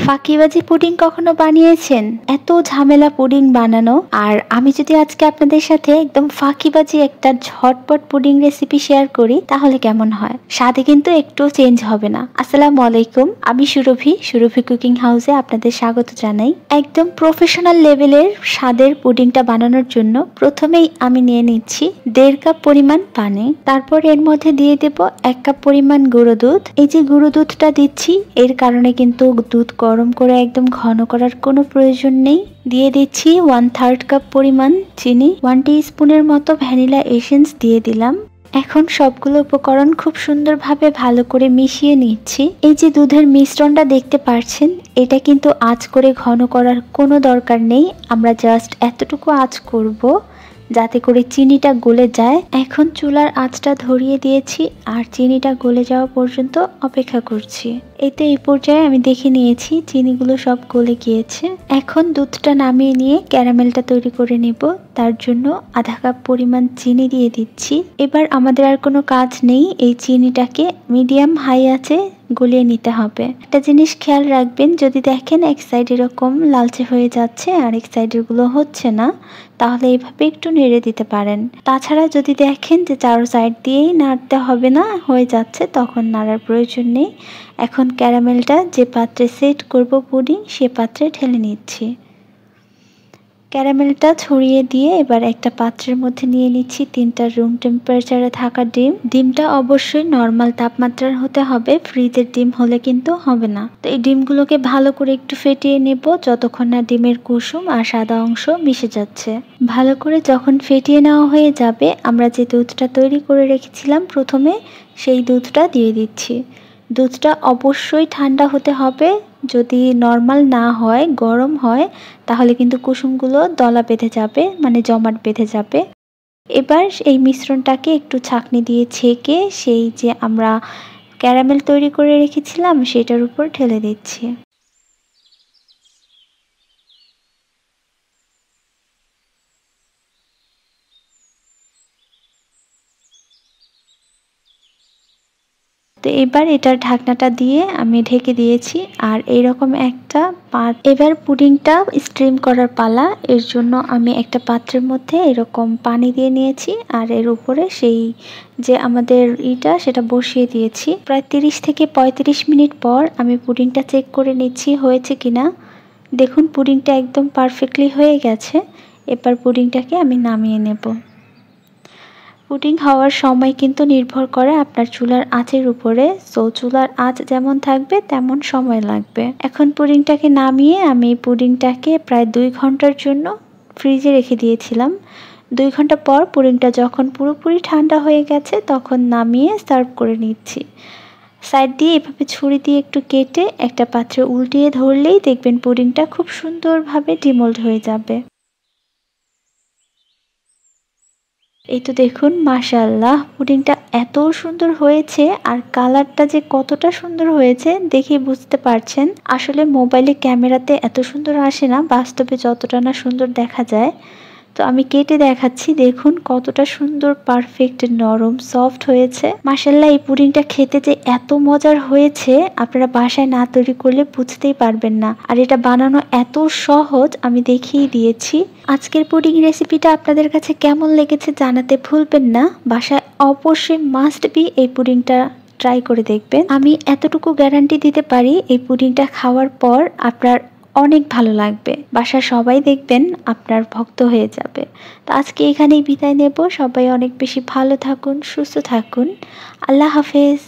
ফাঁকিবাজি পুডিং কখনো বানিয়েছেন? এত ঝামেলা পুডিং বানানো, আর আমি যদি আজকে আপনাদের সাথে একদম ফাঁকিবাজি একটা ঝটপট পুডিং রেসিপি শেয়ার করি তাহলে কেমন হয়? স্বাদে কিন্তু একটু চেঞ্জ হবে না। আসসালামু আলাইকুম, আমি সুরভি কুকিং হাউসে আপনাদের স্বাগত জানাই। একদম প্রফেশনাল লেভেলের স্বাদের পুডিংটা বানানোর জন্য প্রথমেই আমি নিয়ে নিচ্ছি 1.5 কাপ পরিমাণ পানি। তারপর এর মধ্যে দিয়ে দেব 1 কাপ পরিমাণ গুঁড়ো দুধ। এই যে গুঁড়ো দুধটা দিচ্ছি এর কারণে কিন্তু দুধ গরম করে একদম ঘন করার কোনো প্রয়োজন নেই। দিয়ে দিচ্ছি 1/3 কাপ পরিমাণ চিনি, 1 টিস্পুনের মতো ভ্যানিলা এসেন্স দিয়ে দিলাম। এখন সবগুলো উপকরণ খুব সুন্দরভাবে ভালো করে মিশিয়ে নিচ্ছি। এই যে দুধের মিশ্রণটা দেখতে পাচ্ছেন, এটা কিন্তু আঁচ করে ঘন করার কোনো দরকার নেই। আমরা জাস্ট এতটুকু আঁচ করব যাতে করে চিনিটা গলে যায়। এখন চুলার আঁচটা ধরিয়ে দিয়েছি আর চিনিটা গলে যাওয়া পর্যন্ত অপেক্ষা করছি। এই পর্যায়ে আমি দেখে নিয়েছি চিনিগুলো সব গলে গিয়েছে। এখন দুধটা নামিয়ে নিয়ে ক্যারামেলটা তৈরি করে নেব। তার জন্য 1/2 কাপ পরিমাণ চিনি দিয়ে দিচ্ছি। এবার আমাদের আর কোনো কাজ নেই, এই চিনিটাকে মিডিয়াম হাই আঁচে গলিয়ে নিতে হবে। একটা জিনিস খেয়াল রাখবেন, যদি দেখেন এক সাইড এরকম লালচে হয়ে যাচ্ছে আর এক সাইডের গুলো হচ্ছে না, তাহলে এইভাবে একটু নেড়ে দিতে পারেন। তাছাড়া যদি দেখেন যে চারো সাইড দিয়েই নাড়তে হবে না, হয়ে যাচ্ছে, তখন নাড়ার প্রয়োজন নেই। এখন ক্যারামেলটা যে পাত্রে সেট করব পুডিং, সে পাত্রে ঢেলে নিচ্ছি। ক্যারামেলটা ছড়িয়ে দিয়ে এবার একটা পাত্রের মধ্যে নিয়ে নিচ্ছি 3টা রুম টেম্পারেচারে থাকা ডিম। ডিমটা অবশ্যই নর্মাল তাপমাত্রার হতে হবে, ফ্রিজের ডিম হলে কিন্তু হবে না। তো এই ডিমগুলোকে ভালো করে একটু ফেটিয়ে নেব যতক্ষণ না ডিমের কুসুম আর সাদা অংশ মিশে যাচ্ছে। ভালো করে যখন ফেটিয়ে নেওয়া হয়ে যাবে, আমরা যে দুধটা তৈরি করে রেখেছিলাম প্রথমে, সেই দুধটা দিয়ে দিচ্ছি। দুধটা অবশ্যই ঠান্ডা হতে হবে। যদি নর্মাল না হয়, গরম হয়, তাহলে কিন্তু কুসুমগুলো দলা বেঁধে যাবে, মানে জমাট বেঁধে যাবে। এবার এই মিশ্রণটাকে একটু ছাঁকনি দিয়ে ছেঁকে সেই যে আমরা ক্যারামেল তৈরি করে রেখেছিলাম সেটার উপর ঢেলে দিচ্ছি। তো এবার এটার ঢাকনাটা দিয়ে আমি ঢেকে দিয়েছি। আর এইরকম একটা এবার পুডিংটা স্ট্রিম করার পালা। এর জন্য আমি একটা পাত্রের মধ্যে এরকম পানি দিয়ে নিয়েছি আর এর উপরে সেই যে আমাদের সেটা বসিয়ে দিয়েছি। প্রায় 30 থেকে 35 মিনিট পর আমি পুডিংটা চেক করে নিচ্ছি হয়েছে কিনা। দেখুন পুডিংটা একদম পারফেক্টলি হয়ে গেছে। এবার পুডিংটাকে আমি নামিয়ে নেব। পুডিং হওয়ার সময় কিন্তু নির্ভর করে আপনার চুলার আঁচের উপরে। সো চুলার আঁচ যেমন থাকবে তেমন সময় লাগবে। এখন পুডিংটাকে নামিয়ে আমি পুডিংটাকে প্রায় 2 ঘন্টার জন্য ফ্রিজে রেখে দিয়েছিলাম। 2 ঘন্টা পর পুডিংটা যখন পুরোপুরি ঠান্ডা হয়ে গেছে তখন নামিয়ে সার্ভ করে নিচ্ছি। সাইড দিয়ে এভাবে ছুরি দিয়ে একটু কেটে একটা পাত্রে উল্টিয়ে ধরলেই দেখবেন পুডিংটা খুব সুন্দরভাবে ডিমোল্ড হয়ে যাবে। এই তো দেখুন, মাশাআল্লাহ, পুডিংটা এত সুন্দর হয়েছে আর কালারটা যে কতটা সুন্দর হয়েছে দেখে বুঝতে পারছেন। আসলে মোবাইলে ক্যামেরাতে এত সুন্দর আসে না, বাস্তবে যতটা না সুন্দর দেখা যায়। তো আমি কেটে দেখাচ্ছি, দেখুন কতটা সুন্দর পারফেক্ট নরম সফট হয়েছে। মাশাআল্লাহ, এই পুডিংটা খেতে যে এত মজার হয়েছে আপনারা বাসায় না তৈরি করলে বুঝতেই পারবেন না। আর এটা বানানো এত সহজ, আমি দেখিয়ে দিয়েছি। আজকের পুডিং রেসিপিটা আপনাদের কাছে কেমন লেগেছে জানাতে ভুলবেন না। বাসায় অবশ্যই মাস্ট বি এই পুডিংটা ট্রাই করে দেখবেন। আমি এতটুকু গ্যারান্টি দিতে পারি, এই পুডিংটা খাওয়ার পর আপনার অনেক ভালো লাগবে। বাসার সবাই দেখবেন আপনার ভক্ত হয়ে যাবে। তো আজকে এখানেই বিদায় নেব। সবাই অনেক বেশি ভালো থাকুন, সুস্থ থাকুন। আল্লাহ হাফেজ।